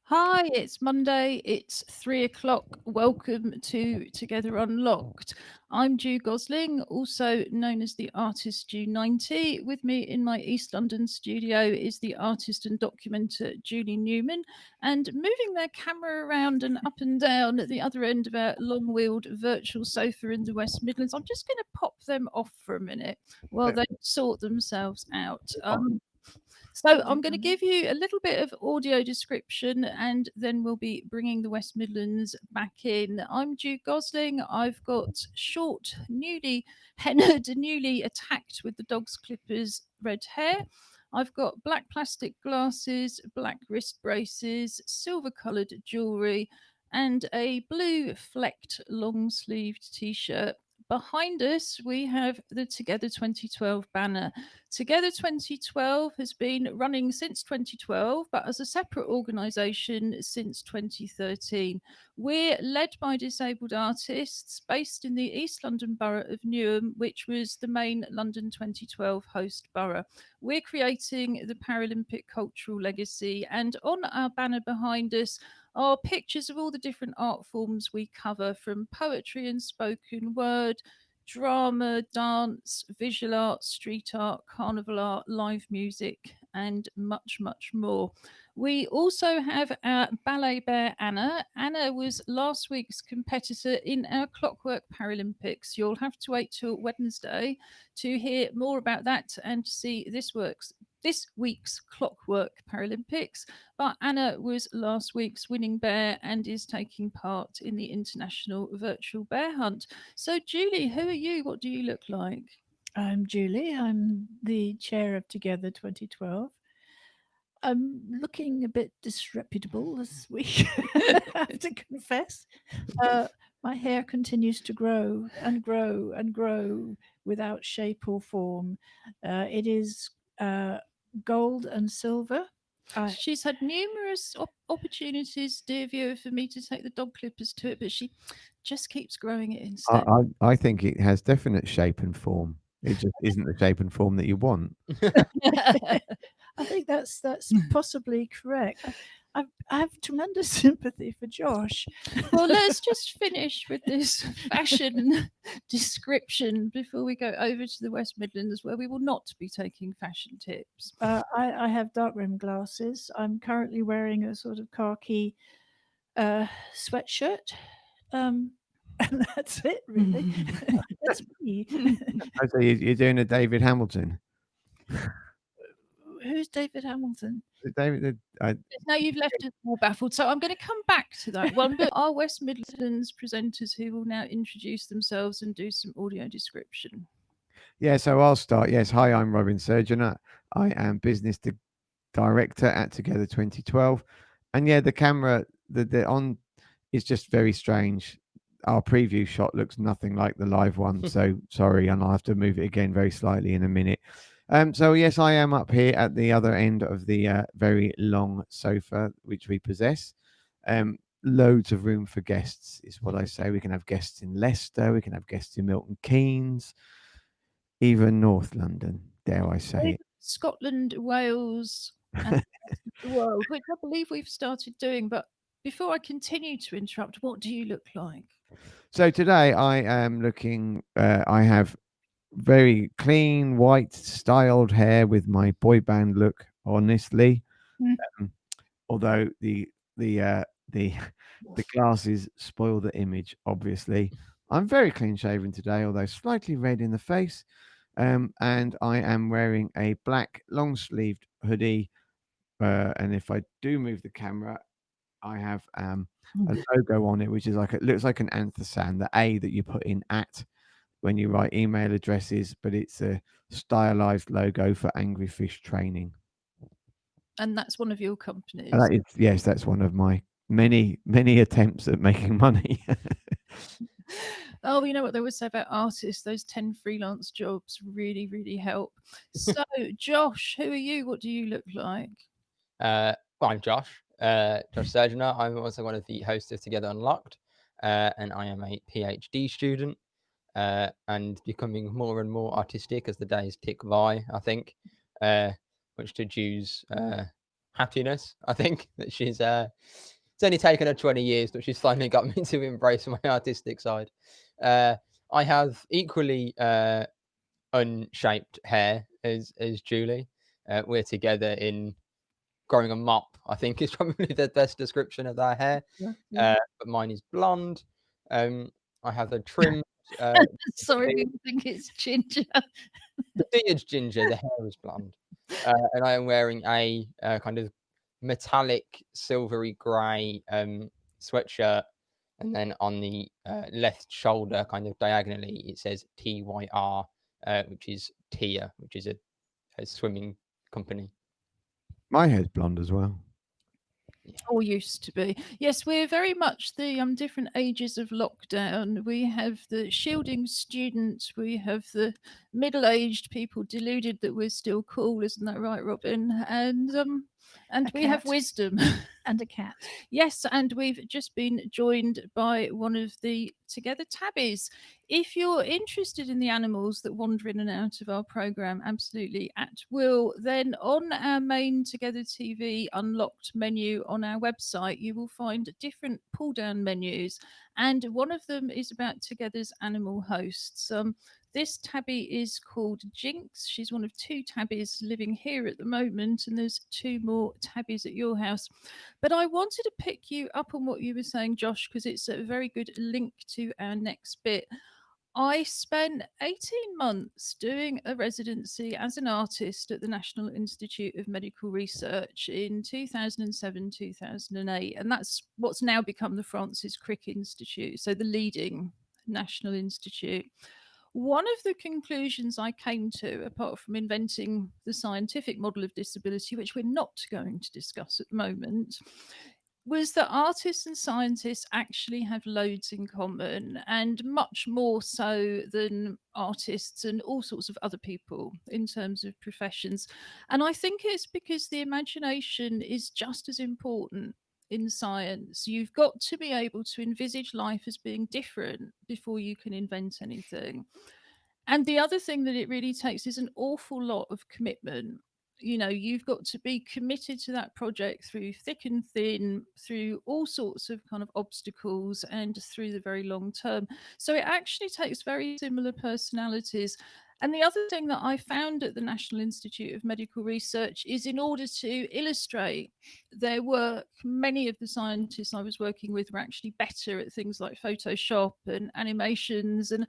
Hi, it's Monday. It's 3 o'clock. Welcome to Together Unlocked. I'm Ju Gosling, also known as the artist Ju90. With me in my East London studio is the artist and documenter Julie Newman. And moving their camera around and up and down at the other end of our long wheeled virtual sofa in the West Midlands, I'm just going to pop them off for a minute while they sort themselves out. So I'm going to give you a little bit of audio description and then we'll be bringing the West Midlands back in. I'm Ju Gosling. I've got short, newly hennaed, newly attacked with the dog's clippers red hair. I've got black plastic glasses, black wrist braces, silver coloured jewellery, and a blue flecked long sleeved t shirt. Behind us, we have the Together 2012 banner. Together 2012 has been running since 2012, but as a separate organisation since 2013. We're led by disabled artists based in the East London borough of Newham, which was the main London 2012 host borough. We're creating the Paralympic cultural legacy, and on our banner behind us are pictures of all the different art forms we cover, from poetry and spoken word, drama, dance, visual art, street art, carnival art, live music, and much, much more. We also have our ballet bear Anna. Anna was last week's competitor in our Clockwork Paralympics. You'll have to wait till Wednesday to hear more about that and to see this week's Clockwork Paralympics. But Anna was last week's winning bear and is taking part in the International Virtual Bear Hunt. So, Julie, who are you? What do you look like? I'm Julie. I'm the chair of Together 2012. I'm looking a bit disreputable this week, I have to confess. My hair continues to grow and grow and grow without shape or form. It is gold and silver. She's had numerous opportunities, dear viewer, for me to take the dog clippers to it, but she just keeps growing it I, instead. I think it has definite shape and form. It just isn't the shape and form that you want. I think that's possibly correct. I have tremendous sympathy for Josh. Well, let's just finish with this fashion description before we go over to the West Midlands, where we will not be taking fashion tips. I have dark rimmed glasses. I'm currently wearing a sort of khaki sweatshirt. And that's it, really. That's me. So you're doing a David Hamilton. Who's David Hamilton? David, Now you've left us more baffled. So I'm going to come back to that one. But our West Midlands presenters who will now introduce themselves and do some audio description. yeah. So I'll start. Yes. Hi, I'm Robin Surgeonator. I am director at Together 2012, and yeah, the camera the on is just very strange. Our preview shot looks nothing like the live one, so sorry, and I'll have to move it again very slightly in a minute. So yes, I am up here at the other end of the very long sofa which we possess. Loads of room for guests is what I say. We can have guests in Leicester, we can have guests in Milton Keynes, even North London, dare I say it. Scotland, Wales, and the world, which I believe we've started doing. But before I continue to interrupt, what do you look like? So today I am looking. I have very clean, white, styled hair with my boy band look. Honestly, Mm. um, although the the glasses spoil the image. Obviously, I'm very clean shaven today, although slightly red in the face. And I am wearing a black long sleeved hoodie. And if I do move the camera, I have a logo on it, which is like it looks like an anthisan, the A that you put in at when you write email addresses, but it's a stylized logo for Angry Fish Training. And that's one of your And companies. that is, yes, that's one of my many attempts at making money. Oh, you know what they always say about artists? Those 10 freelance jobs really, really help. So, Josh, who are you? What do you look like? Well, I'm Josh Surgeonator. I'm also one of the hosts of Together Unlocked, and I am a PhD student and becoming more and more artistic as the days tick by, I think, much to Ju's happiness. I think that she's it's only taken her 20 years, but she's finally got me to embrace my artistic side. I have equally unshaped hair as Julie. We're together in growing a mop, I think is probably the best description of our hair. But mine is blonde. I have a trimmed Sorry, people think it's ginger. the beard's ginger, the hair is blonde. And I am wearing a kind of metallic silvery grey sweatshirt. And then on the left shoulder, kind of diagonally, it says TYR, which is TIA, which is a swimming company. My hair's blonde as well. Or used to be. Yes, we're very much the different ages of lockdown. We have the shielding students, we have the middle-aged people deluded that we're still cool, isn't that right, Robin? And we have cat. wisdom. And a cat. Yes, and we've just been joined by one of the Together Tabbies. If you're interested in the animals that wander in and out of our programme absolutely at will, then on our main Together TV Unlocked menu on our website, you will find different pull-down menus, and one of them is about Together's animal hosts. This tabby is called Jinx. She's one of two tabbies living here at the moment, and there's two more tabbies at your house. But I wanted to pick you up on what you were saying, Josh, because it's a very good link to our next bit. I spent 18 months doing a residency as an artist at the National Institute of Medical Research in 2007, 2008. And that's what's now become the Francis Crick Institute, so the leading national institute. One of the conclusions I came to, apart from inventing the scientific model of disability, which we're not going to discuss at the moment, was that artists and scientists actually have loads in common, and much more so than artists and all sorts of other people in terms of professions. And I think it's because the imagination is just as important in science. You've got to be able to envisage life as being different before you can invent anything. And the other thing that it really takes is an awful lot of commitment. You know, you've got to be committed to that project through thick and thin, through all sorts of kind of obstacles, and through the very long term. So it actually takes very similar personalities. And the other thing that I found at the National Institute of Medical Research is, in order to illustrate their work, many of the scientists I was working with were actually better at things like Photoshop and animations and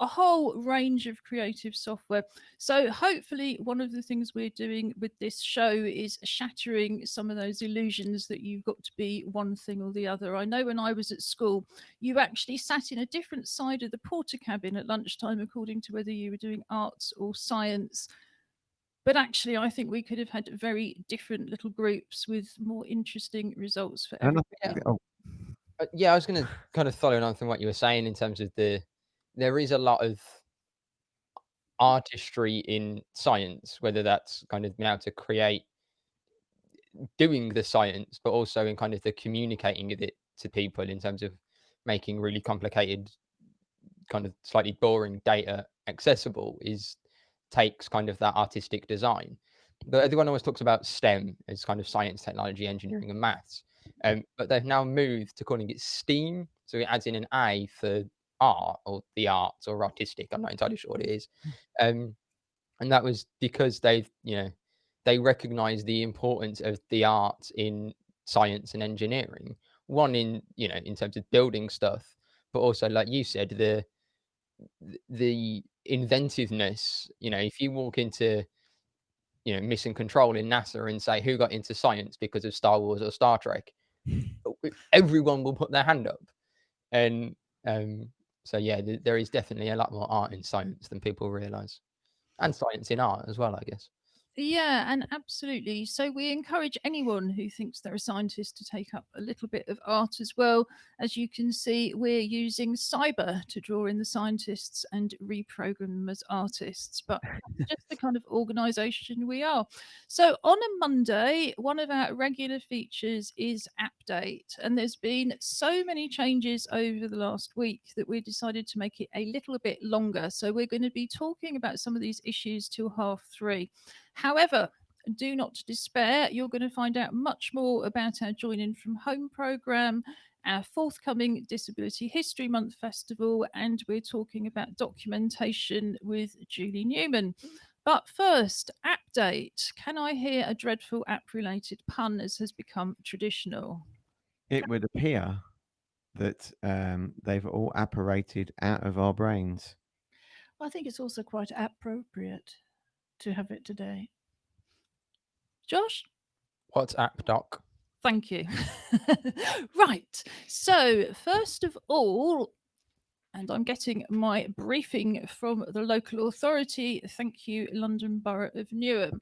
a whole range of creative software. So hopefully one of the things we're doing with this show is shattering some of those illusions that you've got to be one thing or the other. I know when I was at school, you actually sat in a different side of the porter cabin at lunchtime according to whether you were doing arts or science. But actually, I think we could have had very different little groups with more interesting results for And I everybody. think, Yeah, I was going to kind of follow on from what you were saying in terms of there is a lot of artistry in science, whether that's kind of being able to create doing the science, but also in kind of the communicating of it to people in terms of making really complicated, kind of slightly boring data accessible takes kind of that artistic design. But everyone always talks about STEM as kind of science, technology, engineering, and maths. But they've now moved to calling it STEAM. So it adds in an A for art or the arts or artistic. I'm not entirely sure what it is. And that was because they recognize the importance of the arts in science and engineering. One in terms of building stuff, but also, like you said, the inventiveness. If you walk into Mission Control in NASA and say who got into science because of Star Wars or Star Trek, everyone will put their hand up. And so yeah, there is definitely a lot more art in science than people realize, and science in art as well, I guess. Yeah, and absolutely. So we encourage anyone who thinks they're a scientist to take up a little bit of art as well. As you can see, we're using cyber to draw in the scientists and reprogram them as artists, but that's just the kind of organisation we are. So on a Monday, one of our regular features is Update, and there's been so many changes over the last week that we decided to make it a little bit longer. So we're going to be talking about some of these issues till 3:30. However, do not despair. You're going to find out much more about our Join In From Home programme, our forthcoming Disability History Month Festival, and we're talking about documentation with Julie Newman. But first, app date. Can I hear a dreadful app-related pun as has become traditional? It would appear that they've all apparated out of our brains. I think it's also quite appropriate to have it today. Josh? What's app doc? Thank you. Right. So, first of all, and I'm getting my briefing from the local authority. Thank you, London Borough of Newham.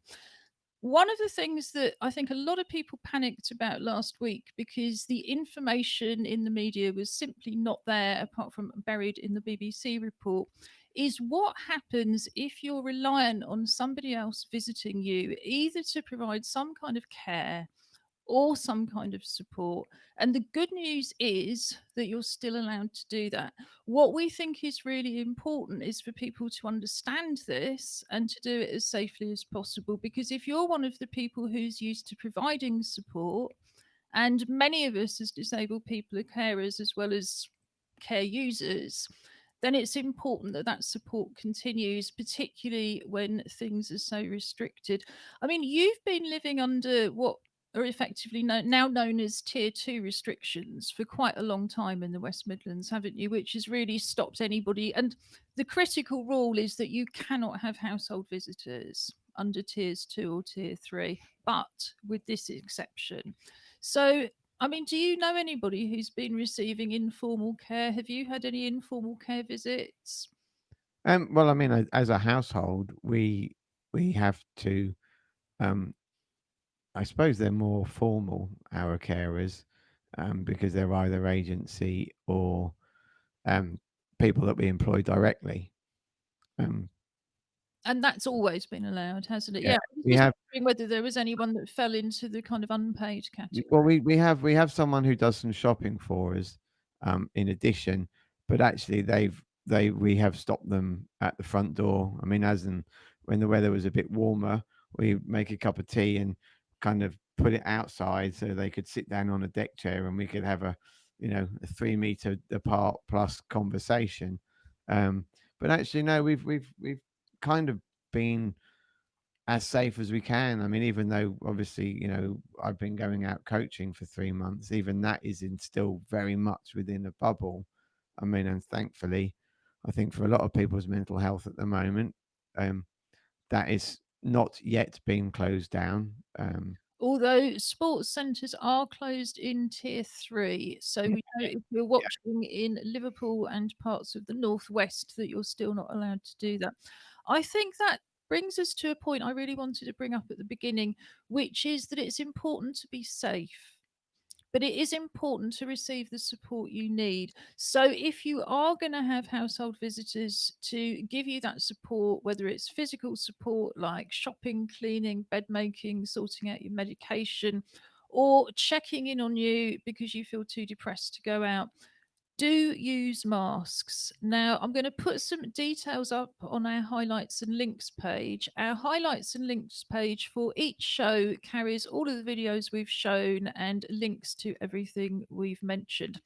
One of the things that I think a lot of people panicked about last week, because the information in the media was simply not there, apart from buried in the BBC report, is what happens if you're reliant on somebody else visiting you, either to provide some kind of care or some kind of support. And the good news is that you're still allowed to do that. What we think is really important is for people to understand this and to do it as safely as possible. Because if you're one of the people who's used to providing support, and many of us as disabled people are carers as well as care users, then it's important that that support continues, particularly when things are so restricted. I mean, you've been living under what are effectively now known as tier 2 restrictions for quite a long time in the West Midlands, haven't you? Which has really stopped anybody. And the critical rule is that you cannot have household visitors under tiers 2 or tier 3, but with this exception. So, I mean, do you know anybody who's been receiving informal care? Have you had any informal care visits? Well, I mean, as a household, we have to. I suppose they're more formal, our carers, because they're either agency or people that we employ directly. And that's always been allowed, hasn't it? Yeah, Yeah. I was we just have. wondering whether there was anyone that fell into the kind of unpaid category. Well, we have someone who does some shopping for us, in addition, but actually we have stopped them at the front door. I mean, as in when the weather was a bit warmer, we make a cup of tea and kind of put it outside so they could sit down on a deck chair and we could have a 3 meter apart plus conversation. But actually, no, we've kind of been as safe as we can. I mean, even though obviously, I've been going out coaching for 3 months, even that is still very much within a bubble. I mean, and thankfully, I think for a lot of people's mental health at the moment, that is not yet been closed down. Although sports centres are closed in tier 3. So we know if you're watching in Liverpool and parts of the northwest that you're still not allowed to do that. I think that brings us to a point I really wanted to bring up at the beginning, which is that it's important to be safe. But it is important to receive the support you need. So, if you are going to have household visitors to give you that support, whether it's physical support like shopping, cleaning, bed making, sorting out your medication, or checking in on you because you feel too depressed to go out, do use masks. Now, I'm going to put some details up on our highlights and links page. Our highlights and links page for each show carries all of the videos we've shown and links to everything we've mentioned.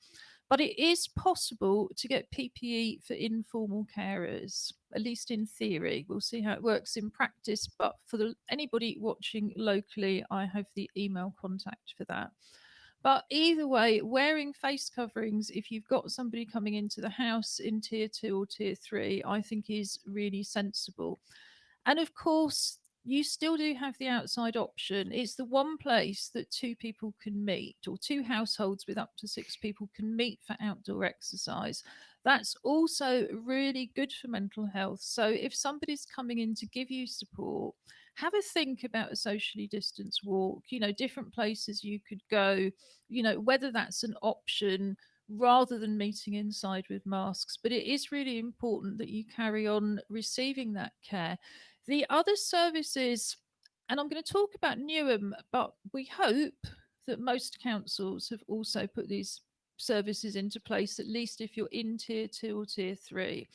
But it is possible to get PPE for informal carers, at least in theory. We'll see how it works in practice. But for anybody watching locally, I have the email contact for that. But either way, wearing face coverings, if you've got somebody coming into the house in tier 2 or tier 3, I think is really sensible. And of course, you still do have the outside option. It's the one place that 2 people can meet, or 2 households with up to 6 people can meet for outdoor exercise. That's also really good for mental health. So if somebody's coming in to give you support, have a think about a socially distanced walk, different places you could go, whether that's an option rather than meeting inside with masks. But it is really important that you carry on receiving that care. The other services, and I'm going to talk about Newham, but we hope that most councils have also put these services into place, at least if you're in tier 2 or tier 3.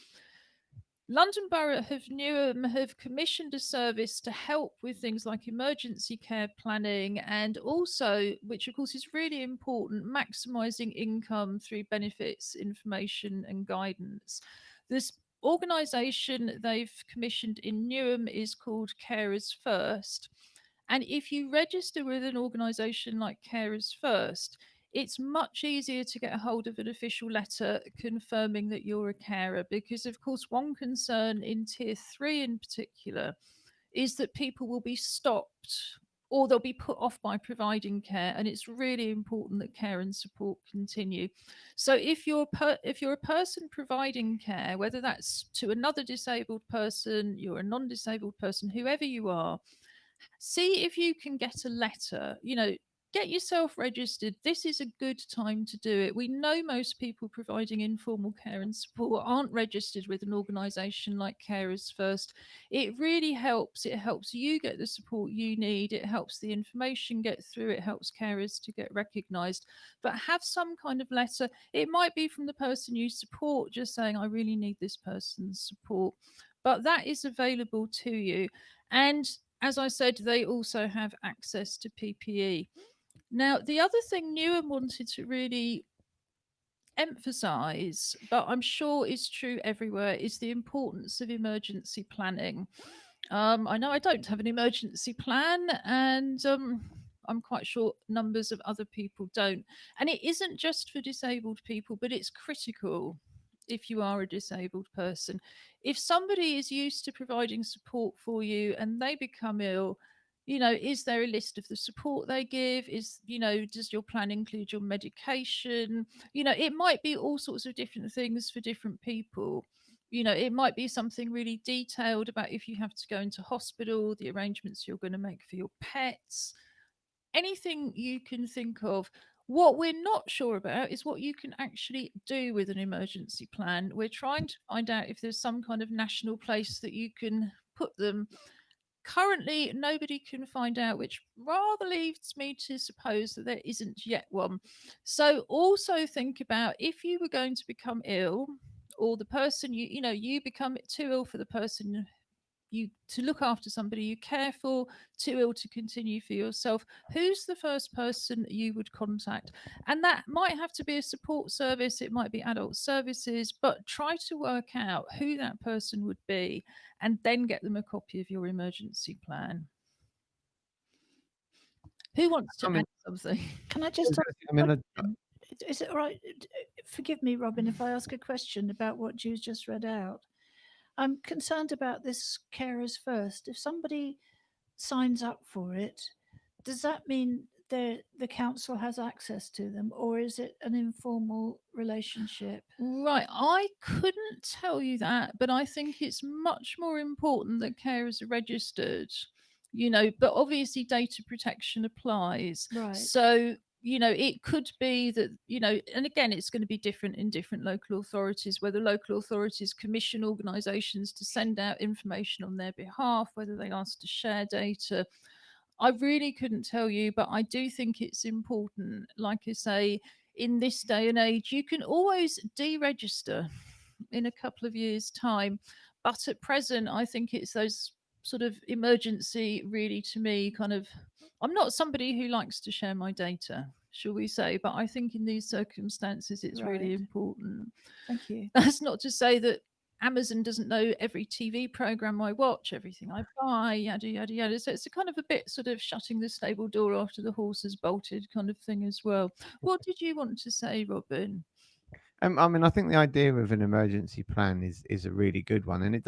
London Borough of Newham have commissioned a service to help with things like emergency care planning and also, which of course is really important, maximising income through benefits, information and guidance. This organisation they've commissioned in Newham is called Carers First. And if you register with an organisation like Carers First, it's much easier to get a hold of an official letter confirming that you're a carer because, of course, one concern in tier 3 in particular is that people will be stopped or they'll be put off by providing care, and it's really important that care and support continue. So if you're a person providing care, whether that's to another disabled person, you're a non-disabled person, whoever you are, see if you can get a letter, get yourself registered. This is a good time to do it. We know most people providing informal care and support aren't registered with an organisation like Carers First. It really helps. It helps you get the support you need. It helps the information get through. It helps carers to get recognised. But have some kind of letter. It might be from the person you support, just saying, I really need this person's support. But that is available to you. And as I said, they also have access to PPE. Now, the other thing Newham wanted to really emphasize, but I'm sure is true everywhere, is the importance of emergency planning. I know I don't have an emergency plan, and I'm quite sure numbers of other people don't. And it isn't just for disabled people, but it's critical if you are a disabled person. If somebody is used to providing support for you and they become ill, is there a list of the support they give? Does your plan include your medication? It might be all sorts of different things for different people. It might be something really detailed about if you have to go into hospital, the arrangements you're going to make for your pets, anything you can think of. What we're not sure about is what you can actually do with an emergency plan. We're trying to find out if there's some kind of national place that you can put them. Currently, nobody can find out, which rather leads me to suppose that there isn't yet one. So also think about if you were going to become ill, or the person you become too ill for the person you to look after somebody you care for, too ill to continue for yourself, who's the first person you would contact? And that might have to be a support service, it might be adult services, but try to work out who that person would be and then get them a copy of your emergency plan. Who wants to add something? Can I just I mean, is it all right? Forgive me, Robin, if I ask a question about what Ju's just read out. I'm concerned about this Carers First. If somebody signs up for it, does that mean the council has access to them, or is it an informal relationship? Right, I couldn't tell you that, but I think it's much more important that carers are registered, but obviously data protection applies. Right. So, it could be that, and again, it's going to be different in different local authorities, whether local authorities commission organisations to send out information on their behalf, whether they ask to share data. I really couldn't tell you, but I do think it's important. Like I say, in this day and age, you can always deregister in a couple of years' time. But at present, I think it's those sort of emergency, really, to me, kind of. I'm not somebody who likes to share my data, shall we say, but I think in these circumstances, it's really Right. important. Thank you. That's not to say that Amazon doesn't know every TV program I watch, everything I buy, yada, yada, yada. So it's a kind of a bit sort of shutting the stable door after the horse has bolted kind of thing as well. What did you want to say, Robin? I mean, I think the idea of an emergency plan is a really good one, and it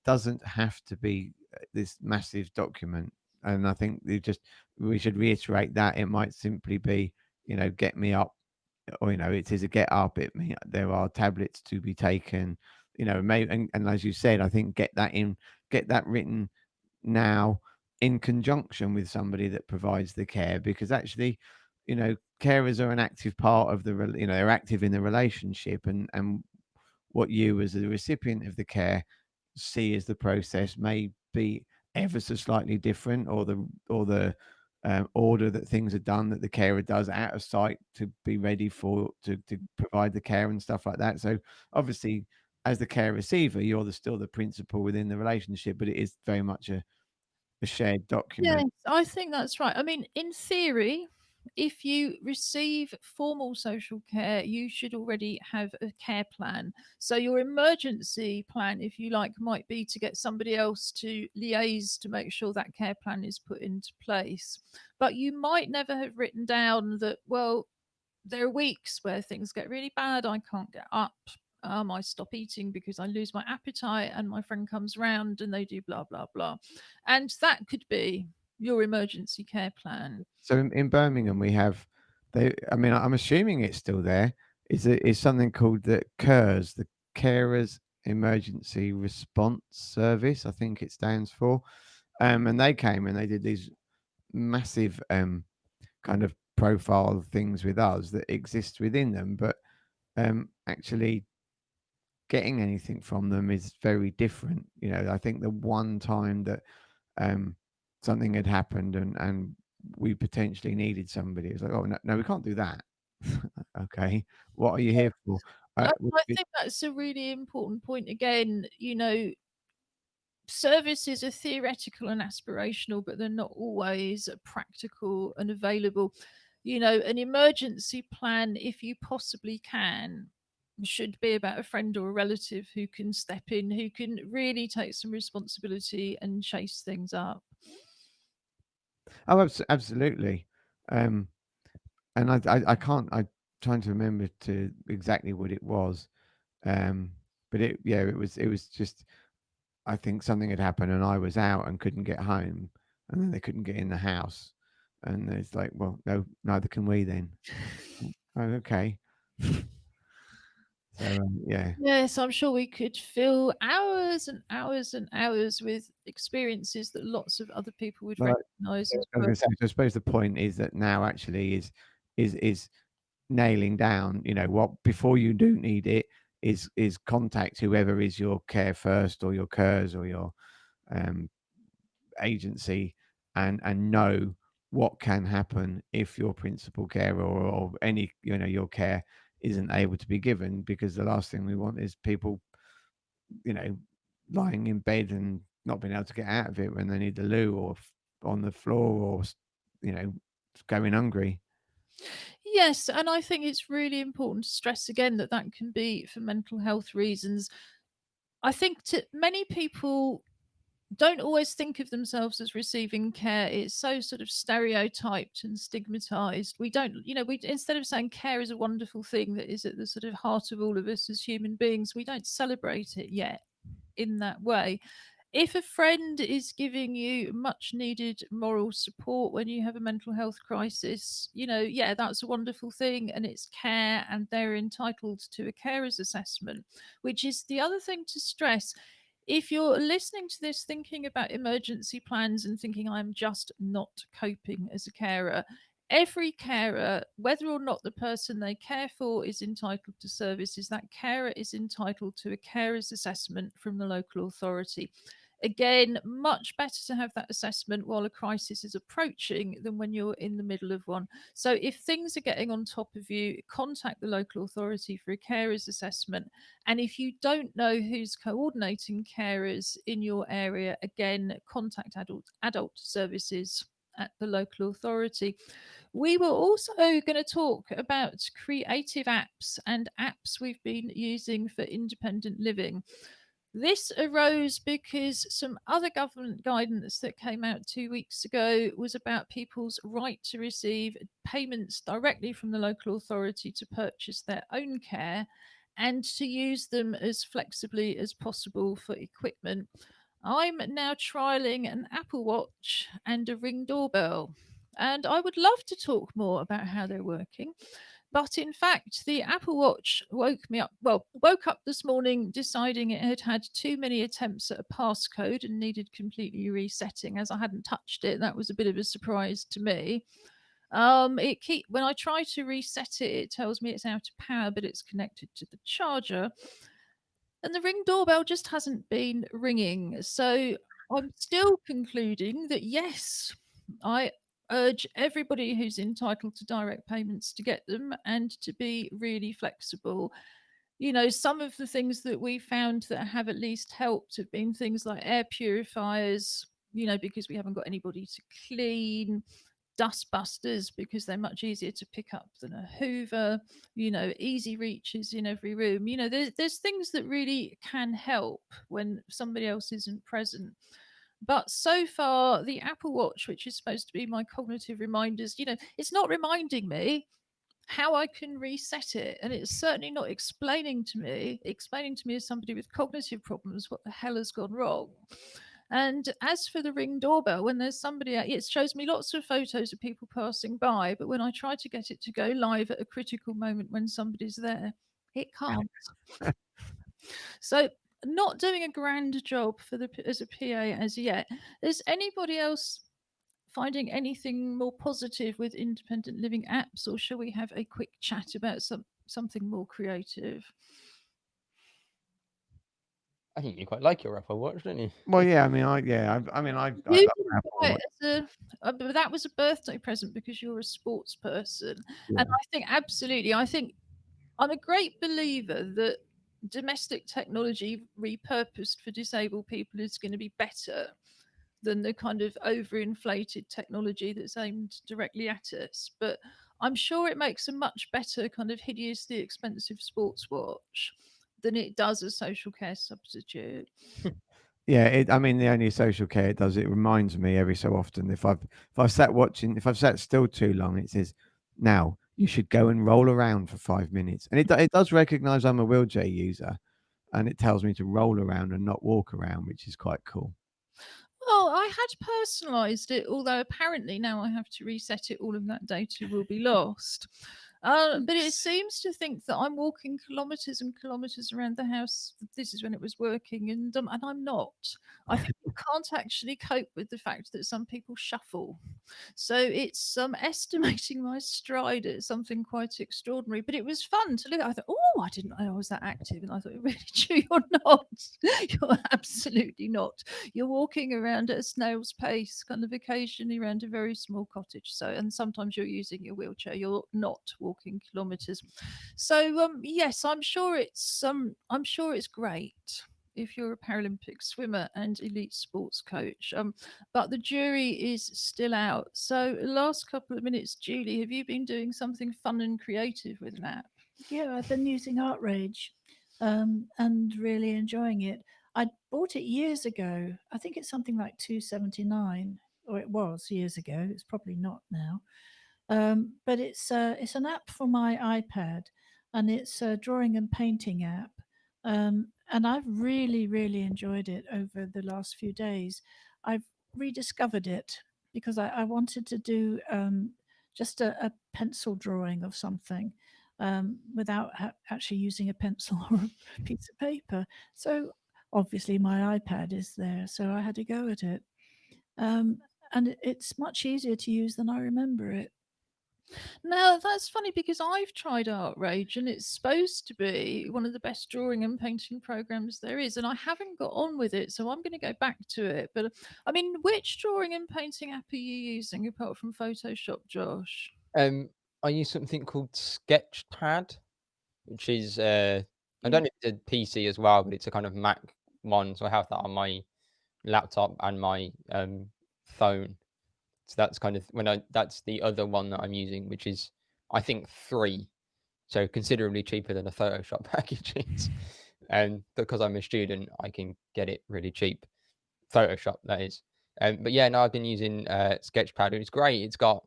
doesn't have to be this massive document. And I think we should reiterate that it might simply be, get me up, or it is a get up. There are tablets to be taken, maybe, and as you said, I think get that written now in conjunction with somebody that provides the care, because actually, carers are an active part of they're active in the relationship, and what you as the recipient of the care see as the process may be ever so slightly different, or the order that things are done that the carer does out of sight to be ready to provide the care and stuff like that. So obviously as the care receiver, you're still the principal within the relationship, but it is very much a shared document. Yes, I think that's right. I mean, in theory, if you receive formal social care, you should already have a care plan. So your emergency plan, if you like, might be to get somebody else to liaise to make sure that care plan is put into place. But you might never have written down that, well, there are weeks where things get really bad. I can't get up. I stop eating because I lose my appetite, and my friend comes round and they do blah, blah, blah. And that could be your emergency care plan. So in Birmingham, we have I mean, I'm assuming it's still there. Is something called the CERS, the Carers Emergency Response Service, I think it stands for. And they came and they did these massive kind of profile things with us that exist within them, but actually getting anything from them is very different. I think the one time that something had happened and we potentially needed somebody, it's like, oh no, we can't do that. Okay, what are you here for? I think that's a really important point. Again, services are theoretical and aspirational, but they're not always practical and available. An emergency plan, if you possibly can, should be about a friend or a relative who can step in, who can really take some responsibility and chase things up. Oh, absolutely. And I can't. I'm trying to remember to exactly what it was. But it was just. I think something had happened and I was out and couldn't get home, and then they couldn't get in the house, and it's like, well, no, neither can we then. Oh, okay. So yeah. Yes, I'm sure we could fill hours and hours and hours with experiences that lots of other people would Well, recognise I as was well. going to say, so I suppose the point is that now actually is nailing down, what before you do need it is contact whoever is your care first or your CERS or your agency, and know what can happen if your principal carer or any your care isn't able to be given, because the last thing we want is people lying in bed and not being able to get out of it when they need the loo, or on the floor, or going hungry. Yes, and I think it's really important to stress again that that can be for mental health reasons. I think many people don't always think of themselves as receiving care. It's so sort of stereotyped and stigmatized. We don't, we instead of saying care is a wonderful thing that is at the sort of heart of all of us as human beings, we don't celebrate it yet in that way. If a friend is giving you much needed moral support when you have a mental health crisis, yeah, that's a wonderful thing and it's care, and they're entitled to a carer's assessment, which is the other thing to stress. If you're listening to this thinking about emergency plans and thinking, I'm just not coping as a carer, every carer, whether or not the person they care for is entitled to services, that carer is entitled to a carer's assessment from the local authority. Again, much better to have that assessment while a crisis is approaching than when you're in the middle of one. So if things are getting on top of you, contact the local authority for a carer's assessment. And if you don't know who's coordinating carers in your area, again, contact adult services at the local authority. We were also going to talk about creative apps and apps we've been using for independent living. This arose because some other government guidance that came out 2 weeks ago was about people's right to receive payments directly from the local authority to purchase their own care and to use them as flexibly as possible for equipment. I'm now trialing an Apple Watch and a Ring doorbell, and I would love to talk more about how they're working. But in fact, the Apple Watch woke up this morning deciding it had had too many attempts at a passcode and needed completely resetting. As I hadn't touched it, that was a bit of a surprise to me. When I try to reset it, it tells me it's out of power, but it's connected to the charger. And the Ring doorbell just hasn't been ringing. So I'm still concluding that yes, I urge everybody who's entitled to direct payments to get them and to be really flexible. some of the things that we found that have at least helped have been things like air purifiers, because we haven't got anybody to clean, dust busters because they're much easier to pick up than a Hoover, easy reaches in every room. There's things that really can help when somebody else isn't present. But so far, the Apple Watch, which is supposed to be my cognitive reminders, it's not reminding me how I can reset it. And it's certainly not explaining to me as somebody with cognitive problems, what the hell has gone wrong. And as for the Ring doorbell, when there's somebody out, it shows me lots of photos of people passing by. But when I try to get it to go live at a critical moment when somebody's there, it can't. So not doing a grand job as a PA as yet. Is anybody else finding anything more positive with independent living apps, or shall we have a quick chat about something more creative? I think you quite like your Apple Watch, don't you? Well, yeah, I mean, I love You an Apple didn't buy Watch. it but that was a birthday present because you're a sports person. Yeah. And I think absolutely, I'm a great believer that domestic technology repurposed for disabled people is going to be better than the kind of overinflated technology that's aimed directly at us. But I'm sure it makes a much better kind of hideously expensive sports watch than it does a social care substitute. Yeah, I mean, the only social care it does, it reminds me every so often if I've sat still too long, it says, now you should go and roll around for 5 minutes, and it does recognise I'm a wheelchair user, and it tells me to roll around and not walk around, which is quite cool. Well, I had personalised it, although apparently now I have to reset it. All of that data will be lost. But it seems to think that I'm walking kilometres and kilometres around the house. This is when it was working, and I'm not. I think it can't actually cope with the fact that some people shuffle. So it's estimating my stride at something quite extraordinary. But it was fun to look at. I thought, oh, I didn't know I was that active, and I thought, really, Ju, you're not. You're absolutely not. You're walking around at a snail's pace, kind of occasionally around a very small cottage. So, and sometimes you're using your wheelchair. You're not walking kilometres. So, yes, I'm sure it's great if you're a Paralympic swimmer and elite sports coach. But the jury is still out. So, last couple of minutes, Julie, have you been doing something fun and creative with an app? Yeah, I've been using Outrage and really enjoying it. I bought it years ago. I think it's something like $2.79, or it was years ago. It's probably not now. But it's an app for my iPad, and it's a drawing and painting app. And I've really, really enjoyed it over the last few days. I've rediscovered it because I wanted to do just a pencil drawing of something without actually using a pencil or a piece of paper. So obviously my iPad is there, so I had to go at it. And it's much easier to use than I remember it. Now, that's funny because I've tried Outrage and it's supposed to be one of the best drawing and painting programs there is, and I haven't got on with it, so I'm going to go back to it. But I mean, which drawing and painting app are you using apart from Photoshop, Josh? I use something called Sketchpad, which is I don't know if it's a PC as well, but it's a kind of Mac one, so I have that on my laptop and my phone. So that's kind of that's the other one that I'm using, which is I think $3, so considerably cheaper than a Photoshop package is. And because I'm a student, I can get it really cheap. Photoshop, that is. But yeah, no, I've been using Sketchpad, and it's great. It's got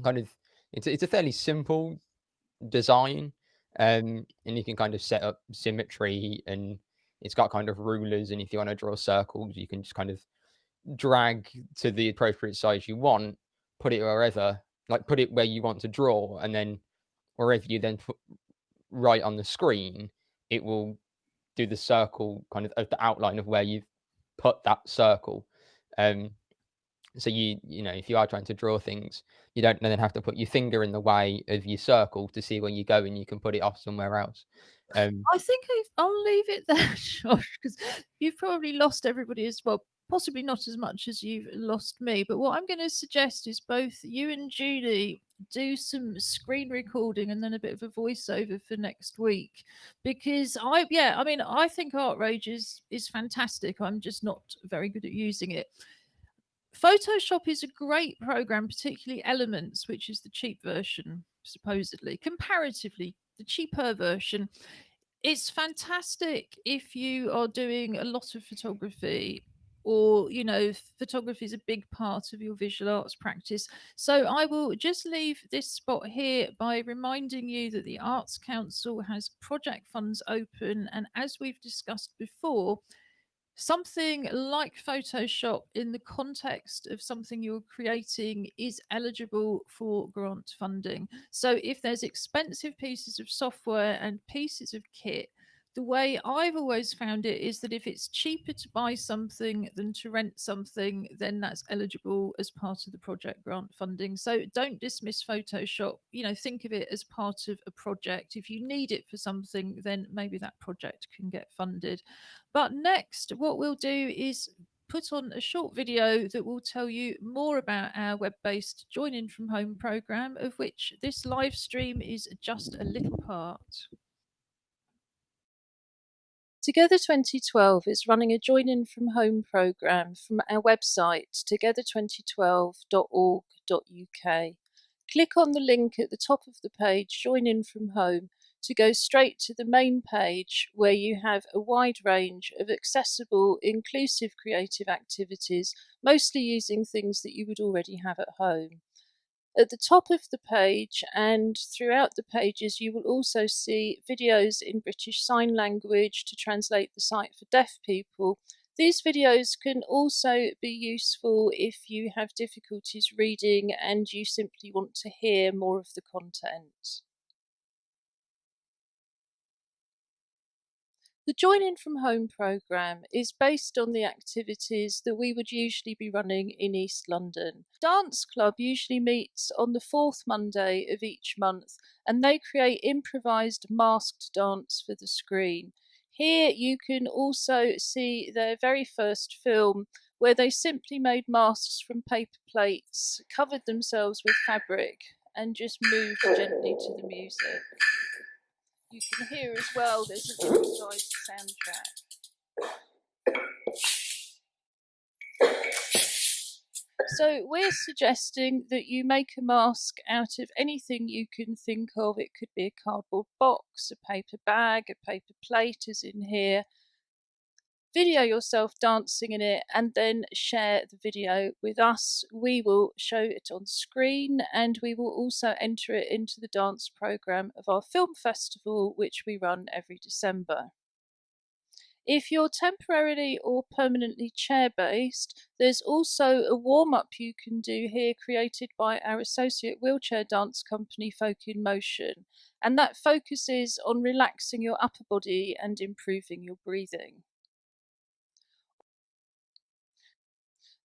kind of it's a fairly simple design, and you can kind of set up symmetry, and it's got kind of rulers, and if you want to draw circles, you can just kind of drag to the appropriate size you want, put it wherever, like put it where you want to draw, and then wherever you then put right on the screen, it will do the circle kind of the outline of where you've put that circle. So you know, if you are trying to draw things, you don't then have to put your finger in the way of your circle to see where you go, and you can put it off somewhere else. I think I'll leave it there, Josh, because you've probably lost everybody as well. Possibly not as much as you've lost me, but what I'm going to suggest is both you and Julie do some screen recording and then a bit of a voiceover for next week, because I think Artrage is fantastic. I'm just not very good at using it. Photoshop is a great program, particularly Elements, which is the cheap version, supposedly, comparatively the cheaper version. It's fantastic if you are doing a lot of photography, or photography is a big part of your visual arts practice. So I will just leave this spot here by reminding you that the Arts Council has project funds open, and as we've discussed before, something like Photoshop in the context of something you're creating is eligible for grant funding. So if there's expensive pieces of software and pieces of kit, the way I've always found it is that if it's cheaper to buy something than to rent something, then that's eligible as part of the project grant funding. So don't dismiss Photoshop. Think of it as part of a project. If you need it for something, then maybe that project can get funded. But next, what we'll do is put on a short video that will tell you more about our web-based Join In From Home program, of which this live stream is just a little part. Together 2012 is running a Join In From Home program from our website, together2012.org.uk. Click on the link at the top of the page, Join In From Home, to go straight to the main page, where you have a wide range of accessible, inclusive creative activities, mostly using things that you would already have at home. At the top of the page and throughout the pages, you will also see videos in British Sign Language to translate the site for deaf people. These videos can also be useful if you have difficulties reading and you simply want to hear more of the content. The Join In From Home programme is based on the activities that we would usually be running in East London. Dance Club usually meets on the fourth Monday of each month, and they create improvised masked dance for the screen. Here you can also see their very first film, where they simply made masks from paper plates, covered themselves with fabric, and just moved gently to the music. You can hear as well, there's a improvised soundtrack. So we're suggesting that you make a mask out of anything you can think of. It could be a cardboard box, a paper bag, a paper plate, as in here. Video yourself dancing in it and then share the video with us. We will show it on screen, and we will also enter it into the dance programme of our film festival, which we run every December. If you're temporarily or permanently chair-based, there's also a warm-up you can do here, created by our associate wheelchair dance company Folk in Motion, and that focuses on relaxing your upper body and improving your breathing.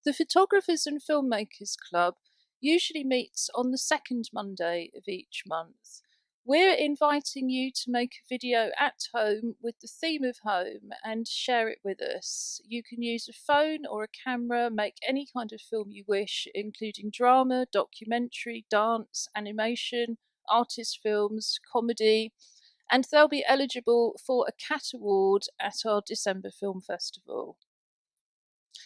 The Photographers and Filmmakers Club usually meets on the second Monday of each month. We're inviting you to make a video at home with the theme of home and share it with us. You can use a phone or a camera, make any kind of film you wish, including drama, documentary, dance, animation, artist films, comedy, and they'll be eligible for a CAT award at our December Film Festival.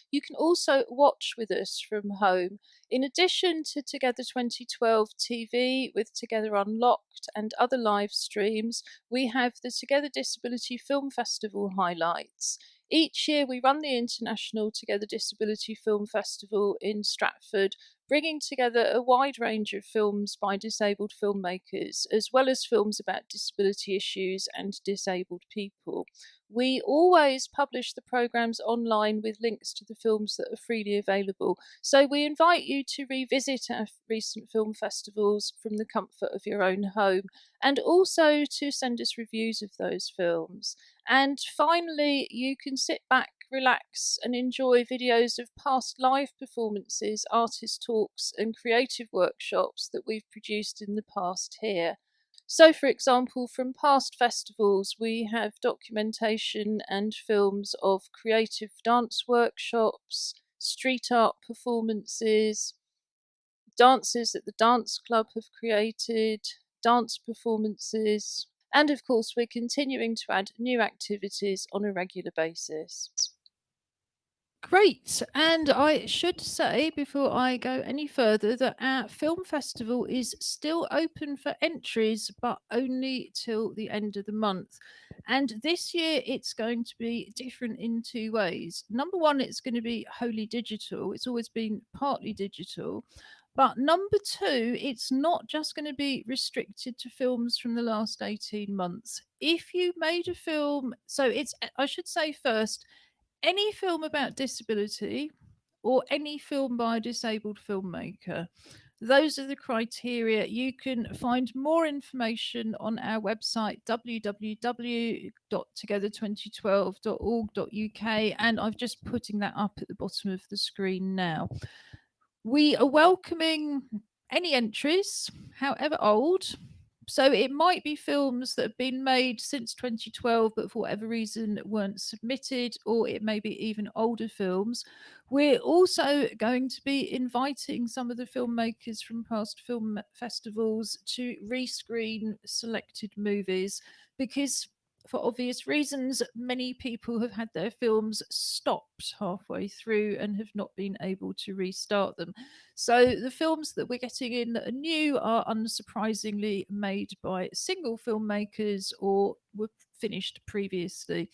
You can also watch with us from home. In addition to Together 2012 TV with Together Unlocked and other live streams, we have the Together Disability Film Festival highlights. Each year we run the International Together Disability Film Festival in Stratford, bringing together a wide range of films by disabled filmmakers, as well as films about disability issues and disabled people. We always publish the programmes online with links to the films that are freely available, so we invite you to revisit our recent film festivals from the comfort of your own home, and also to send us reviews of those films. And finally, you can sit back, relax and enjoy videos of past live performances, artist talks and creative workshops that we've produced in the past here. So, for example, from past festivals, we have documentation and films of creative dance workshops, street art performances, dances that the dance club have created, dance performances, and of course we're continuing to add new activities on a regular basis. Great. And I should say, before I go any further, that our film festival is still open for entries, but only till the end of the month. And this year it's going to be different in two ways. Number one, it's going to be wholly digital. It's always been partly digital. But number two, it's not just going to be restricted to films from the last 18 months. If you made a film, I should say first, any film about disability or any film by a disabled filmmaker. Those are the criteria. You can find more information on our website, www.together2012.org.uk, and I'm just putting that up at the bottom of the screen now. We are welcoming any entries, however old. So it might be films that have been made since 2012, but for whatever reason weren't submitted, or it may be even older films. We're also going to be inviting some of the filmmakers from past film festivals to rescreen selected movies, because for obvious reasons, many people have had their films stopped halfway through and have not been able to restart them. So the films that we're getting in that are new are unsurprisingly made by single filmmakers or were finished previously.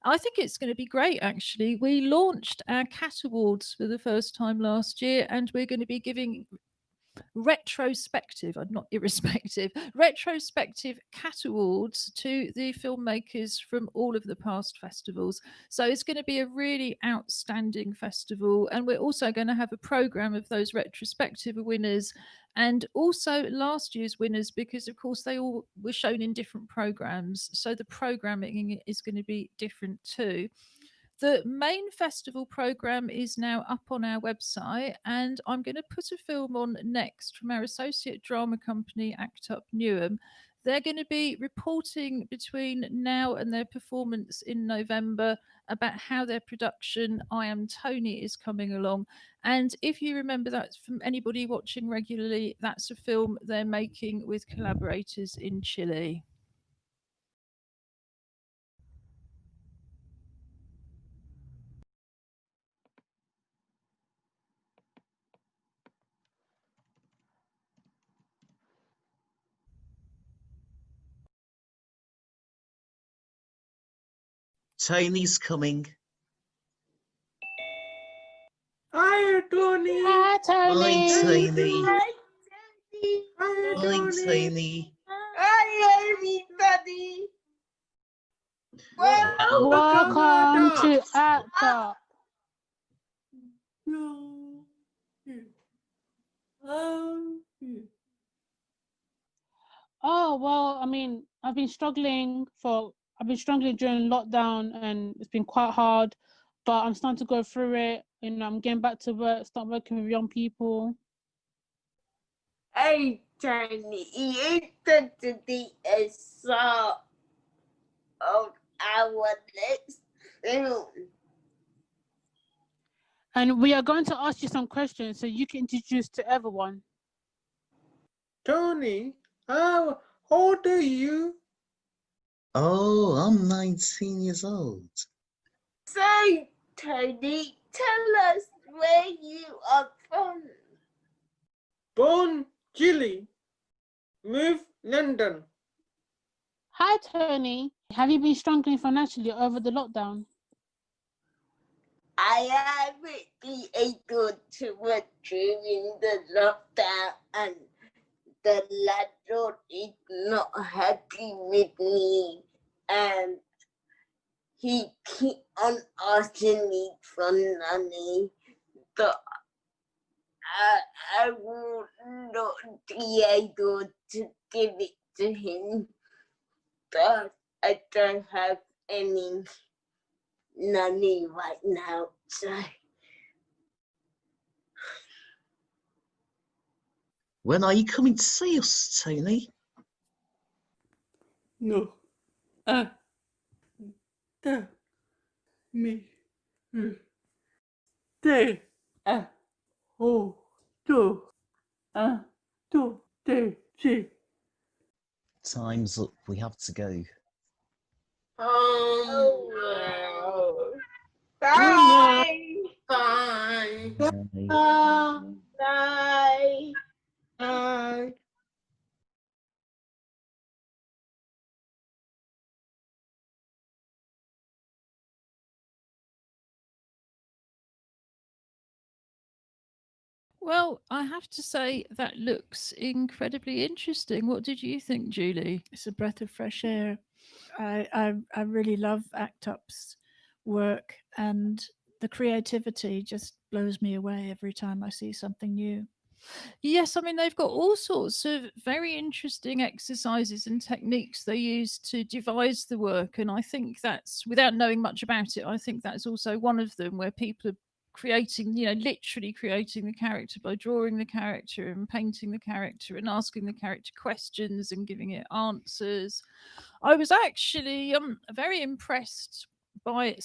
I think it's going to be great, actually. We launched our CAT Awards for the first time last year, and we're going to be giving retrospective CAT Awards to the filmmakers from all of the past festivals. So it's going to be a really outstanding festival, and we're also going to have a program of those retrospective winners and also last year's winners, because of course they all were shown in different programs, so the programming is going to be different too. The main festival programme is now up on our website, and I'm going to put a film on next from our associate drama company, Act Up Newham. They're going to be reporting between now and their performance in November about how their production, I Am Tony, is coming along. And if you remember that from anybody watching regularly, that's a film they're making with collaborators in Chile. Tony's coming. Hi, Tony. Hi, Tony. Hi, Tony. Hi, Hi, Tony. Hi, everybody. Welcome to Act Up. Oh, well, I mean, I've been struggling during lockdown, and it's been quite hard, but I'm starting to go through it. You know, I'm getting back to work, start working with young people. Hey, Tony, you today is so of our next film. And we are going to ask you some questions so you can introduce to everyone. Tony, how old are you? Oh, I'm 19 years old. So, Tony, tell us where you are from. Born Chile, moved London. Hi, Tony. Have you been struggling financially over the lockdown? I haven't been able to work during the lockdown, and the landlord is not happy with me, and he keep on asking me for money, but I will not be able to give it to him, but I don't have any money right now, so. When are you coming to see us, Tony? No. Me. Stay at home. 2, 3, 3. Time's up. We have to go. Oh, Bye. bye. Bye. Bye. Bye. Well, I have to say that looks incredibly interesting. What did you think, Julie? It's a breath of fresh air. I really love ACT UP's work, and the creativity just blows me away every time I see something new. Yes, I mean, they've got all sorts of very interesting exercises and techniques they use to devise the work. And I think that's, without knowing much about it, I think that's also one of them where people are creating, literally creating the character by drawing the character and painting the character and asking the character questions and giving it answers. I was actually very impressed by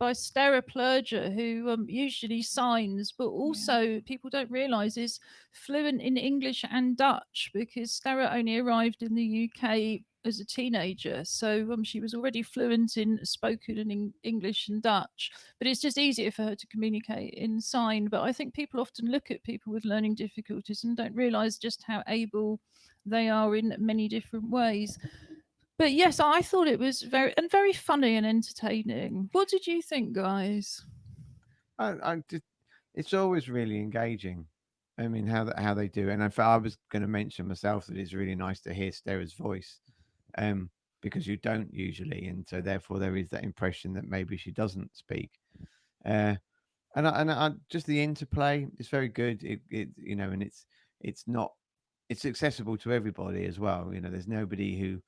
Stera Plurger, who usually signs, but also people don't realise is fluent in English and Dutch, because Stera only arrived in the UK as a teenager, so she was already fluent in spoken and English and Dutch. But it's just easier for her to communicate in sign. But I think people often look at people with learning difficulties and don't realise just how able they are in many different ways. But yes, I thought it was very funny and entertaining. What did you think, guys? It's always really engaging. I mean, how they do it. And I was going to mention myself that it's really nice to hear Stera's voice, because you don't usually, and so therefore there is that impression that maybe she doesn't speak. And I just the interplay is very good. And it's accessible to everybody as well. There's nobody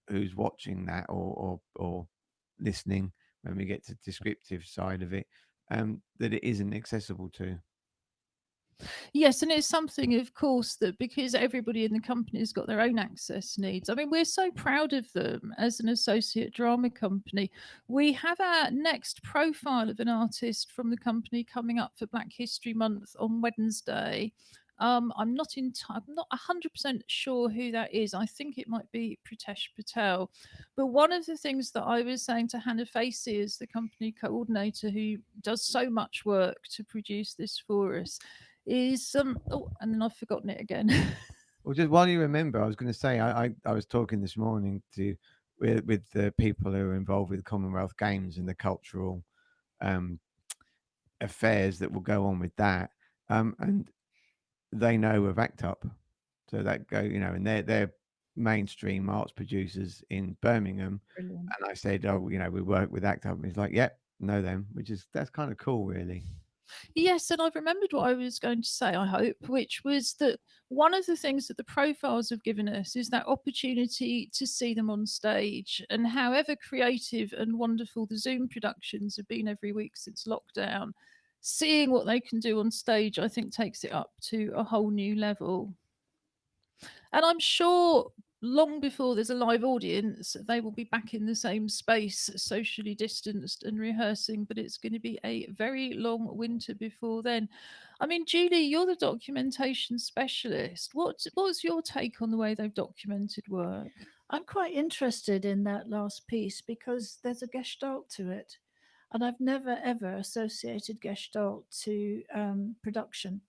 who's watching that or listening when we get to descriptive side of it, that it isn't accessible to. Yes, and it's something, of course, that because everybody in the company has got their own access needs. I mean, we're so proud of them as an associate drama company. We have our next profile of an artist from the company coming up for Black History Month on Wednesday. I'm not 100% sure who that is. I think it might be Pritesh Patel. But one of the things that I was saying to Hannah Facey, as the company coordinator who does so much work to produce this for us, is and then I've forgotten it again. Well, just while you remember, I was going to say I was talking this morning with the people who are involved with Commonwealth Games and the cultural affairs that will go on with that, and they know of ACT UP, so that and they're mainstream arts producers in Birmingham. Brilliant. And I said, oh, we work with ACT UP, and he's like, yep, know them, that's kind of cool, really. Yes, and I've remembered what I was going to say, I hope, which was that one of the things that the profiles have given us is that opportunity to see them on stage. And however creative and wonderful the Zoom productions have been every week since lockdown, seeing what they can do on stage, I think, takes it up to a whole new level. And I'm sure long before there's a live audience, they will be back in the same space, socially distanced and rehearsing, but it's going to be a very long winter before then. I mean, Julie, you're the documentation specialist. What's your take on the way they've documented work? I'm quite interested in that last piece because there's a gestalt to it. And I've never, ever associated gestalt to production.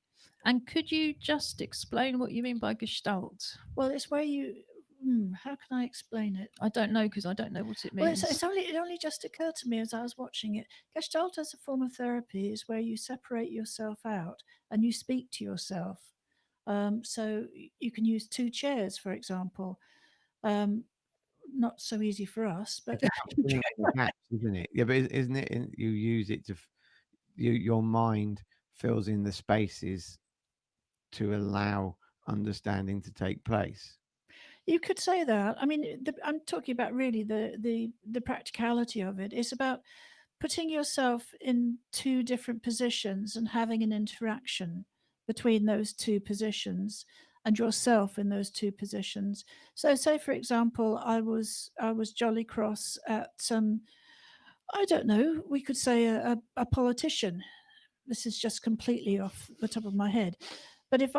And could you just explain what you mean by gestalt? Well, it's where you. How can I explain it? I don't know, because I don't know what it means. Well, it only just occurred to me as I was watching it. Gestalt as a form of therapy is where you separate yourself out and you speak to yourself. So you can use two chairs, for example. Not so easy for us, but isn't it? Yeah, but isn't it? You use it to your mind fills in the spaces to allow understanding to take place. You could say that. I mean, I'm talking about really the practicality of it. It's about putting yourself in two different positions and having an interaction between those two positions and yourself in those two positions. So, say for example, I was jolly cross at I don't know. We could say a politician. This is just completely off the top of my head. But if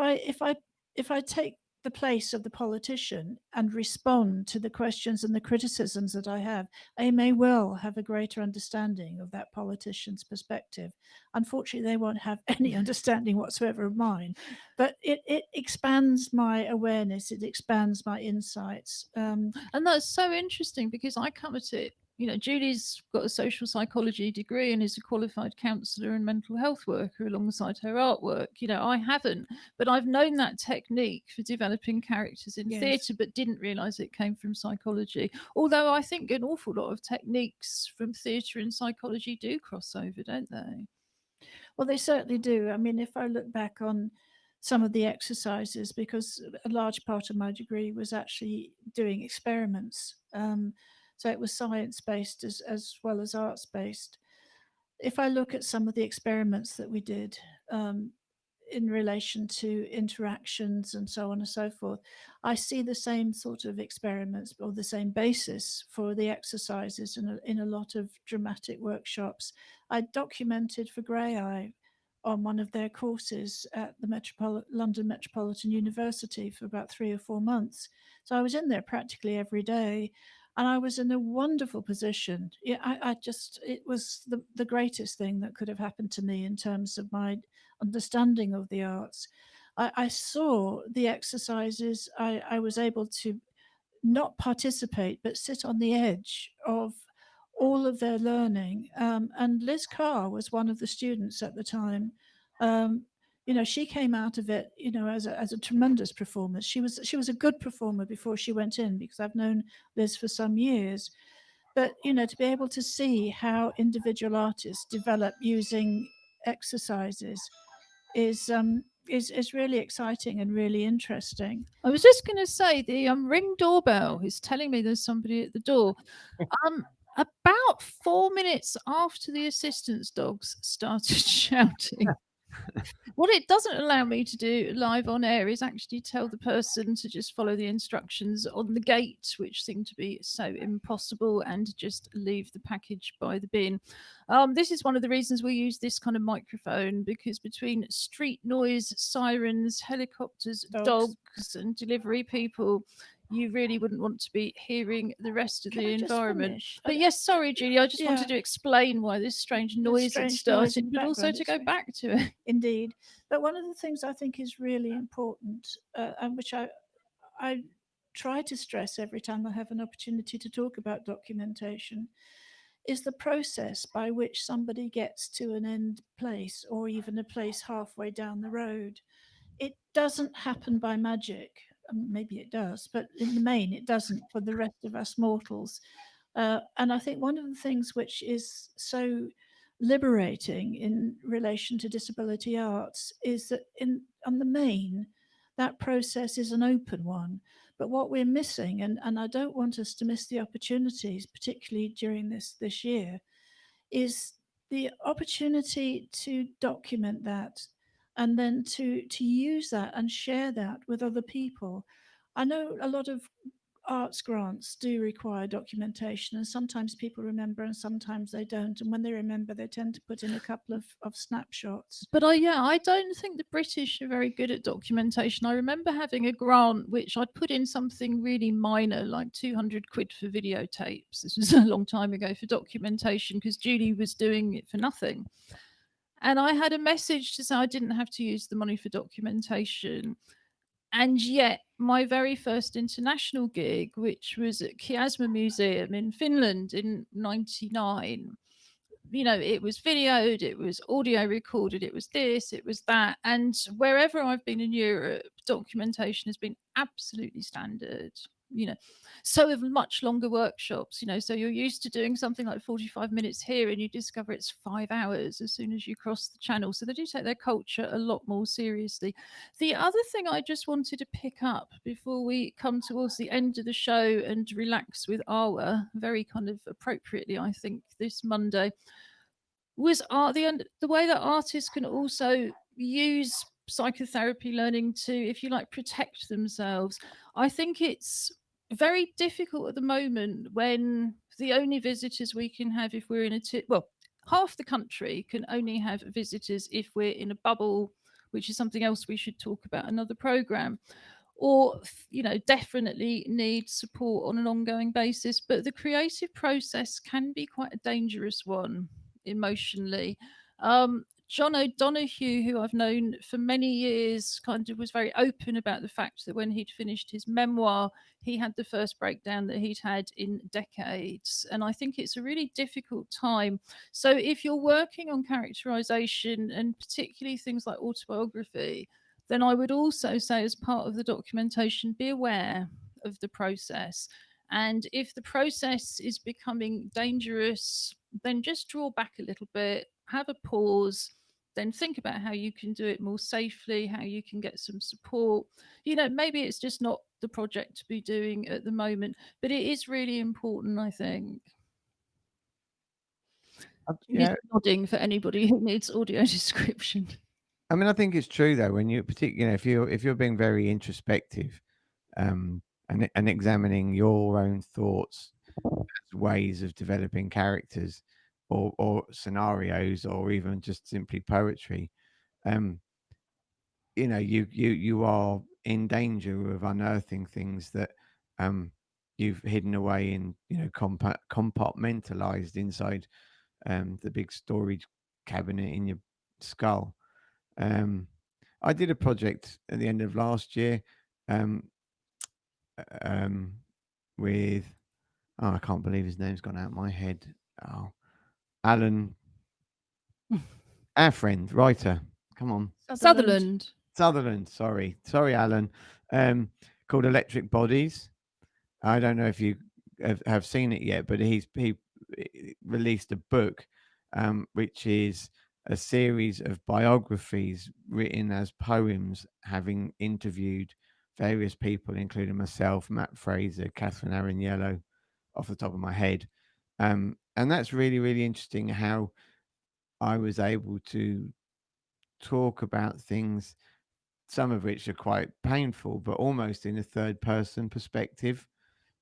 if I take the place of the politician and respond to the questions and the criticisms that I have, I may well have a greater understanding of that politician's perspective. Unfortunately, they won't have any understanding whatsoever of mine, but it expands my awareness, it expands my insights. And that's so interesting because I come at it, Julie's got a social psychology degree and is a qualified counsellor and mental health worker alongside her artwork. I haven't, but I've known that technique for developing characters in Yes. theatre, but didn't realise it came from psychology. Although I think an awful lot of techniques from theatre and psychology do cross over, don't they? Well, they certainly do. I mean, if I look back on some of the exercises, because a large part of my degree was actually doing experiments. So it was science-based as well as arts-based. If I look at some of the experiments that we did in relation to interactions and so on and so forth, I see the same sort of experiments or the same basis for the exercises in a lot of dramatic workshops. I documented for Grey Eye on one of their courses at the London Metropolitan University for about 3 or 4 months. So I was in there practically every day, and I was in a wonderful position. Yeah, it was the greatest thing that could have happened to me in terms of my understanding of the arts. I saw the exercises. I was able to not participate, but sit on the edge of all of their learning. And Liz Carr was one of the students at the time. She came out of it, as a tremendous performer. She was a good performer before she went in, because I've known Liz for some years. But to be able to see how individual artists develop using exercises is really exciting and really interesting. I was just going to say the ring doorbell is telling me there's somebody at the door. About 4 minutes after the assistance dogs started shouting. What it doesn't allow me to do live on air is actually tell the person to just follow the instructions on the gate, which seem to be so impossible, and just leave the package by the bin. This is one of the reasons we use this kind of microphone, because between street noise, sirens, helicopters, dogs and delivery people, you really wouldn't want to be hearing the rest of the environment. But yes, sorry, Julie, I just wanted to explain why this strange noise had started, but also to go back to it. Indeed. But one of the things I think is really important, and which I try to stress every time I have an opportunity to talk about documentation, is the process by which somebody gets to an end place, or even a place halfway down the road. It doesn't happen by magic. Maybe it does, but in the main, it doesn't for the rest of us mortals. And I think one of the things which is so liberating in relation to disability arts is that on the main, that process is an open one. But what we're missing, and I don't want us to miss the opportunities, particularly during this year, is the opportunity to document that, and then to use that and share that with other people. I know a lot of arts grants do require documentation, and sometimes people remember and sometimes they don't. And when they remember, they tend to put in a couple of snapshots. But I don't think the British are very good at documentation. I remember having a grant which I'd put in something really minor, like 200 quid for videotapes. This was a long time ago, for documentation, because Julie was doing it for nothing. And I had a message to say I didn't have to use the money for documentation. And yet my very first international gig, which was at Kiasma Museum in Finland in 99, it was videoed, it was audio recorded, it was this, it was that. And wherever I've been in Europe, documentation has been absolutely standard. So have much longer workshops, so you're used to doing something like 45 minutes here, and you discover it's 5 hours as soon as you cross the channel. So they do take their culture a lot more seriously. The other thing I just wanted to pick up before we come towards the end of the show and relax with Awa, very kind of appropriately, I think, this Monday, was the way that artists can also use psychotherapy learning to, if you like, protect themselves. I think it's very difficult at the moment when the only visitors we can have if we're in half the country can only have visitors if we're in a bubble which is something else we should talk about another program, or definitely need support on an ongoing basis. But the creative process can be quite a dangerous one emotionally. John O'Donoghue, who I've known for many years, kind of was very open about the fact that when he'd finished his memoir, he had the first breakdown that he'd had in decades. And I think it's a really difficult time. So if you're working on characterization, and particularly things like autobiography, then I would also say, as part of the documentation, be aware of the process. And if the process is becoming dangerous, then just draw back a little bit, have a pause, then think about how you can do it more safely, how you can get some support. Maybe it's just not the project to be doing at the moment, but it is really important, I think. Yeah, Nodding for anybody who needs audio description. I mean, I think it's true though. When you particularly, if you're being very introspective, and examining your own thoughts as ways of developing characters, or scenarios, or even just simply poetry, you are in danger of unearthing things that you've hidden away in, compartmentalized inside the big storage cabinet in your skull. I did a project at the end of last year with, I can't believe his name's gone out of my head. Oh, Alan, our friend, writer. Come on, Sutherland. Sorry, Alan. Called Electric Bodies. I don't know if you have seen it yet, but he released a book, which is a series of biographies written as poems, having interviewed various people, including myself, Matt Fraser, Catherine Arignello, off the top of my head. And that's really, really interesting how I was able to talk about things, some of which are quite painful, but almost in a third person perspective,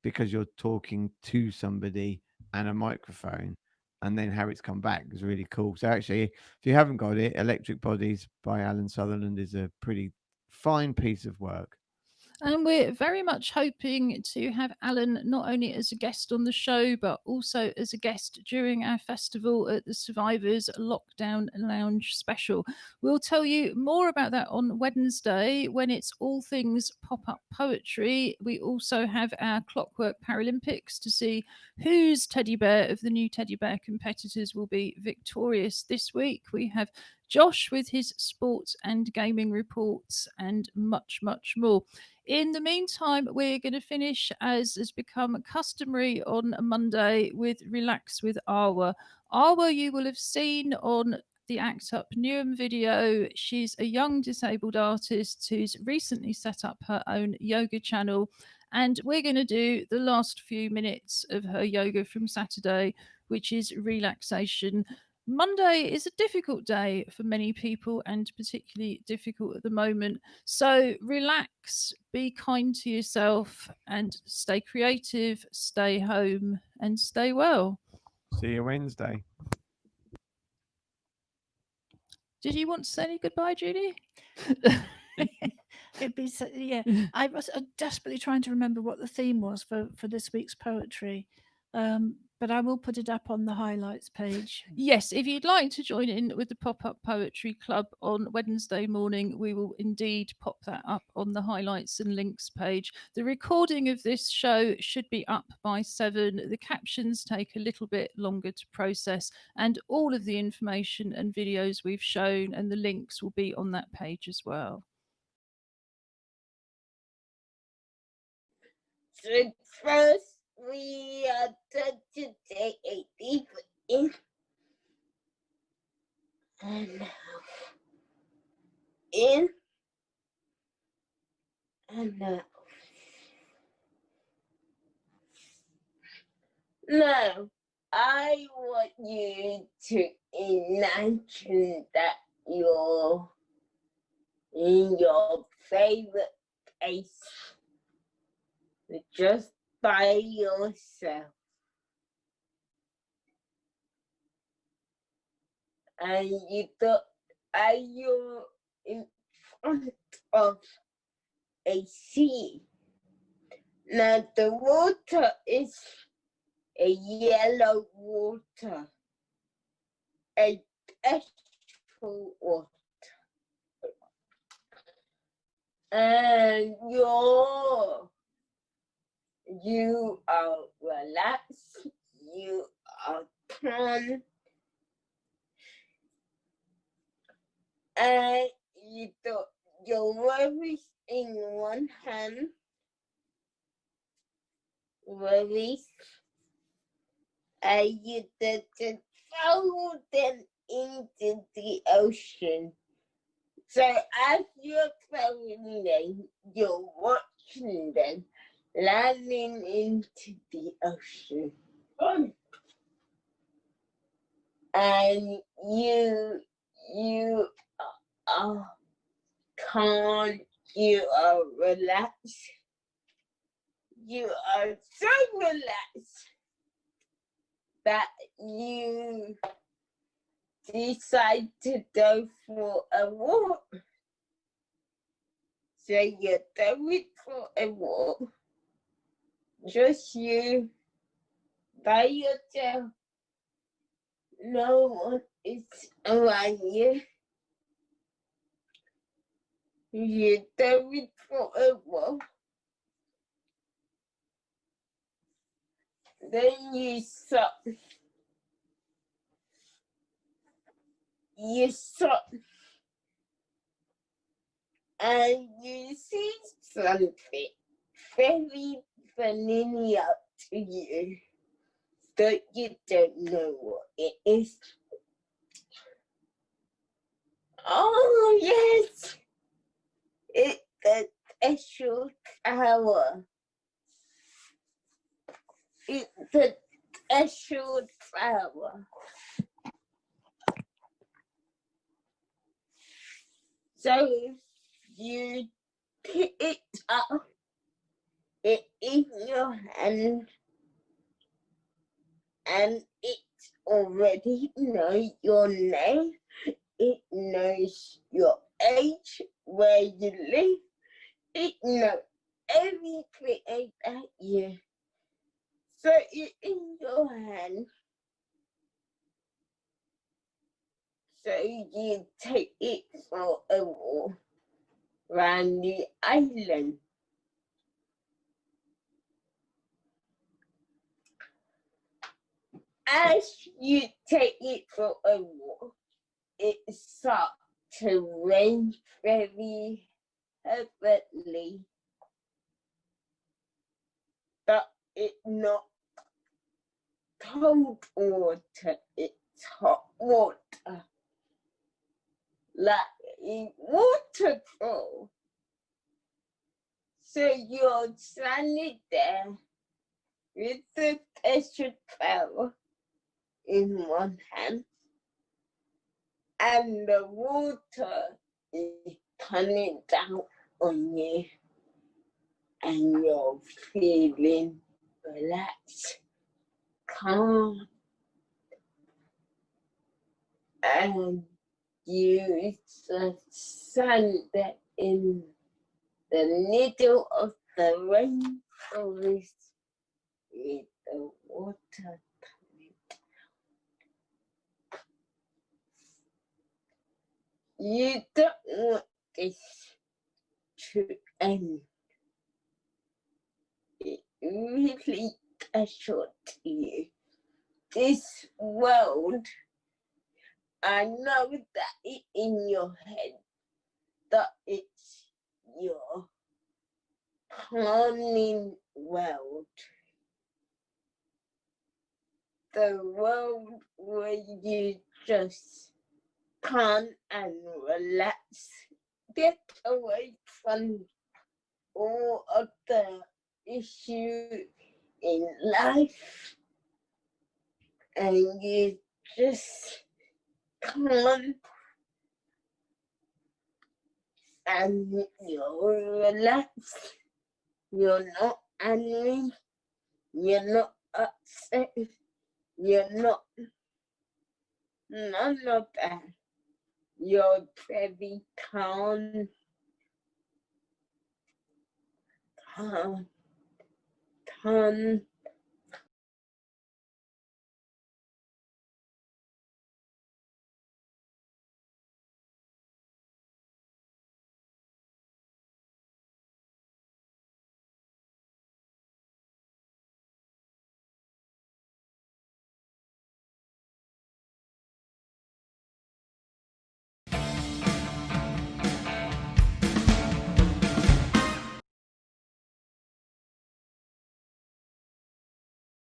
because you're talking to somebody and a microphone, and then how it's come back is really cool. So actually, if you haven't got it, Electric Bodies by Alan Sutherland is a pretty fine piece of work. And we're very much hoping to have Alan not only as a guest on the show, but also as a guest during our festival at the Survivors Lockdown Lounge special. We'll tell you more about that on Wednesday, when it's all things pop-up poetry. We also have our Clockwork Paralympics to see whose teddy bear of the new teddy bear competitors will be victorious this week. We have Josh with his sports and gaming reports, and much, much more. In the meantime, we're going to finish, as has become customary on a Monday, with Relax with Arwa. Arwa, you will have seen on the Act Up Newham video. She's a young disabled artist who's recently set up her own yoga channel. And we're going to do the last few minutes of her yoga from Saturday, which is relaxation. Monday is a difficult day for many people, and particularly difficult at the moment. So relax, be kind to yourself, and stay creative, stay home, and stay well. See you Wednesday. Did you want to say any goodbye, Julie? It'd be yeah. I was desperately trying to remember what the theme was for this week's poetry, but I will put it up on the highlights page. Yes, if you'd like to join in with the Pop-Up Poetry Club on Wednesday morning, we will indeed pop that up on the highlights and links page. The recording of this show should be up by 7. The captions take a little bit longer to process, and all of the information and videos we've shown and the links will be on that page as well. So first, we are going to take a deep in and out. In and out. Now, I want you to imagine that you're in your favorite place, just by yourself. And you're front of a sea. Now the water is a yellow water, a peaceful water. And you are relaxed, you are calm, and you got your worries in one hand, worries, and you just throw them into the ocean. So as you're throwing them, you're watching them landing into the ocean. And you are calm, you are relaxed, you are so relaxed that you decide to go for a walk. So you're going for a walk, just you by yourself. No one is around you. You're going for a walk. Then you stop. You stop. And you see something very familiar to you, but you don't know what it is. Oh, yes! It's the special tower. It's the special tower. So you pick it up, it in your hand, and it already knows your name, it knows your age, where you live, it knows everything about you. So it's in your hand. So you take it for a walk around the island. As you take it for a walk, it starts to rain very heavily. But it's not cold water, it's hot water. Like a waterfall. So you're standing there with the special towel in one hand, and the water is coming down on you, and you're feeling relaxed, calm, and you just stand there in the middle of the rainforest with the water coming down. You don't want this to end. It really special to you. This world, I know that it's in your head, that it's your calming world. The world where you just calm and relax, get away from all of the issues in life, and you just calm and you're relaxed. You're not angry, you're not upset, you're not none of that. You're very calm ton